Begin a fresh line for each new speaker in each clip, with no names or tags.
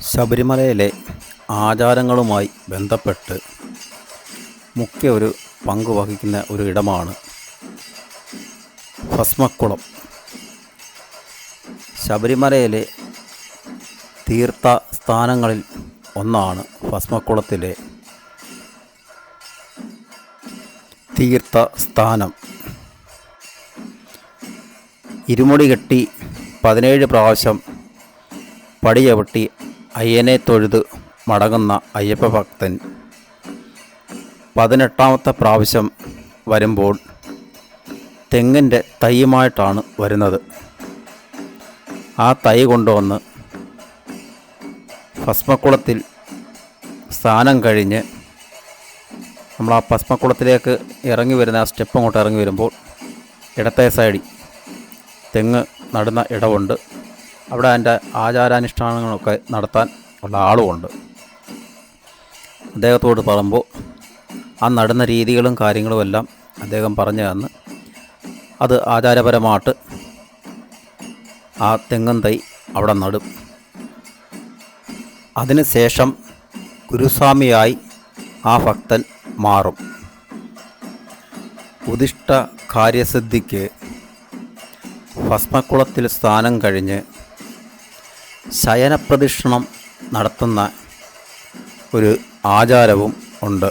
ശബരിമലയിലെ ആചാരങ്ങളുമായി ബന്ധപ്പെട്ട് മുഖ്യ ഒരു പങ്ക് വഹിക്കുന്ന ഒരു ഇടമാണ് ഭസ്മക്കുളം. ശബരിമലയിലെ തീർത്ഥ സ്ഥാനങ്ങളിൽ ഒന്നാണ് ഭസ്മക്കുളത്തിലെ തീർത്ഥ സ്ഥാനം. ഇരുമുടി കെട്ടി 17 പ്രാവശ്യം പടിയവിട്ടി അയ്യനെ തൊഴുത് മടങ്ങുന്ന അയ്യപ്പ ഭക്തൻ 18ാമത്തെ പ്രാവശ്യം വരുമ്പോൾ തെങ്ങിൻ്റെ തൈയുമായിട്ടാണ് വരുന്നത്. ആ തൈ കൊണ്ടുവന്ന് ഭസ്മക്കുളത്തിൽ സ്നാനം കഴിഞ്ഞ് നമ്മൾ ആ ഭസ്മക്കുളത്തിലേക്ക് ഇറങ്ങി വരുന്ന ആ സ്റ്റെപ്പ് അങ്ങോട്ട് ഇറങ്ങി വരുമ്പോൾ ഇടത്തെ സൈഡിൽ തെങ്ങ് നടുന്ന ഇടമുണ്ട്. അവിടെ അതിൻ്റെ ആചാരാനുഷ്ഠാനങ്ങളൊക്കെ നടത്താൻ ഉള്ള ആളുമുണ്ട്. അദ്ദേഹത്തോട് പറയുമ്പോൾ ആ നടുന്ന രീതികളും കാര്യങ്ങളും എല്ലാം അദ്ദേഹം പറഞ്ഞു തന്ന് അത് ആചാരപരമായിട്ട് ആ തെങ്ങും തൈ അവിടെ നടും. അതിനുശേഷം ഗുരുസ്വാമിയായി ആ ഭക്തൻ മാറും. ഉദിഷ്ട കാര്യസിദ്ധിക്ക് ഭസ്മക്കുളത്തിൽ സ്നാനം കഴിഞ്ഞ് ശയനപ്രദക്ഷിണം നടത്തുന്ന ഒരു ആചാരവും ഉണ്ട്.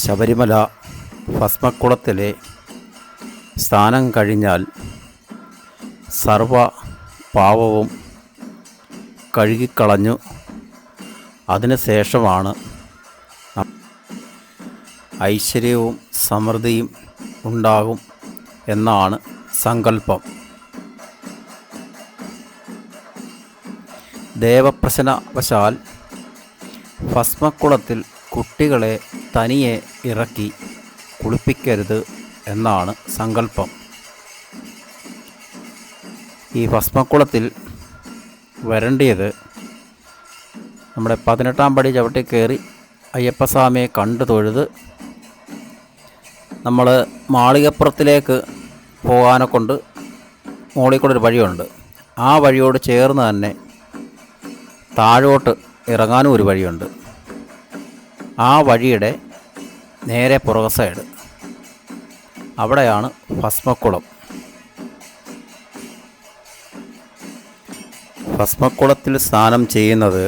ശബരിമല ഭസ്മക്കുളത്തിലെ സ്നാനം കഴിഞ്ഞാൽ സർവ പാവവും കഴുകിക്കളഞ്ഞു അതിനുശേഷമാണ് ഐശ്വര്യവും സമൃദ്ധിയും ഉണ്ടാകും എന്നാണ് സങ്കല്പം. ദേവപ്രശ്നവശാൽ ഭസ്മക്കുളത്തിൽ കുട്ടികളെ തനിയെ ഇറക്കി കുളിപ്പിക്കരുത് എന്നാണ് സങ്കല്പം. ഈ ഭസ്മക്കുളത്തിൽ വരേണ്ടത് നമ്മുടെ 18ാം പടി ചവിട്ടി കയറി അയ്യപ്പസ്വാമിയെ കണ്ടു തൊഴുത് നമ്മൾ മാളികപ്പുറത്തിലേക്ക് പോകാനെ കൊണ്ട് മുകളിൽ കൂടെ ഒരു വഴിയുണ്ട്. ആ വഴിയോട് ചേർന്ന് തന്നെ താഴോട്ട് ഇറങ്ങാനും ഒരു വഴിയുണ്ട്. ആ വഴിയുടെ നേരെ പുറകു സൈഡ് അവിടെയാണ് ഭസ്മക്കുളം. ഭസ്മക്കുളത്തിൽ സ്നാനം ചെയ്യുന്നത്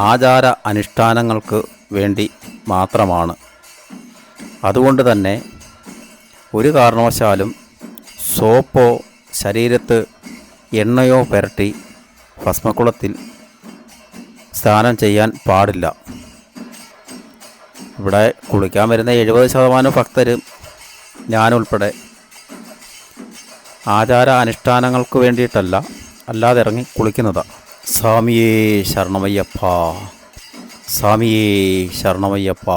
ആചാര അനുഷ്ഠാനങ്ങൾക്ക് വേണ്ടി മാത്രമാണ്. അതുകൊണ്ട് തന്നെ ഒരു കാരണവശാലും സോപ്പോ ശരീരത്ത് എണ്ണയോ പുരട്ടി ഭസ്മക്കുളത്തിൽ സ്നാനം ചെയ്യാൻ പാടില്ല. ഇവിടെ കുളിക്കാൻ വരുന്ന 70% ഭക്തരും ഞാനുൾപ്പെടെ ആചാര അനുഷ്ഠാനങ്ങൾക്ക് വേണ്ടിയിട്ടല്ല, അല്ലാതെ ഇറങ്ങി കുളിക്കുന്നതാണ്. സ്വാമിയേ ശരണമയ്യപ്പ, സ്വാമിയേ ശരണമയ്യപ്പ.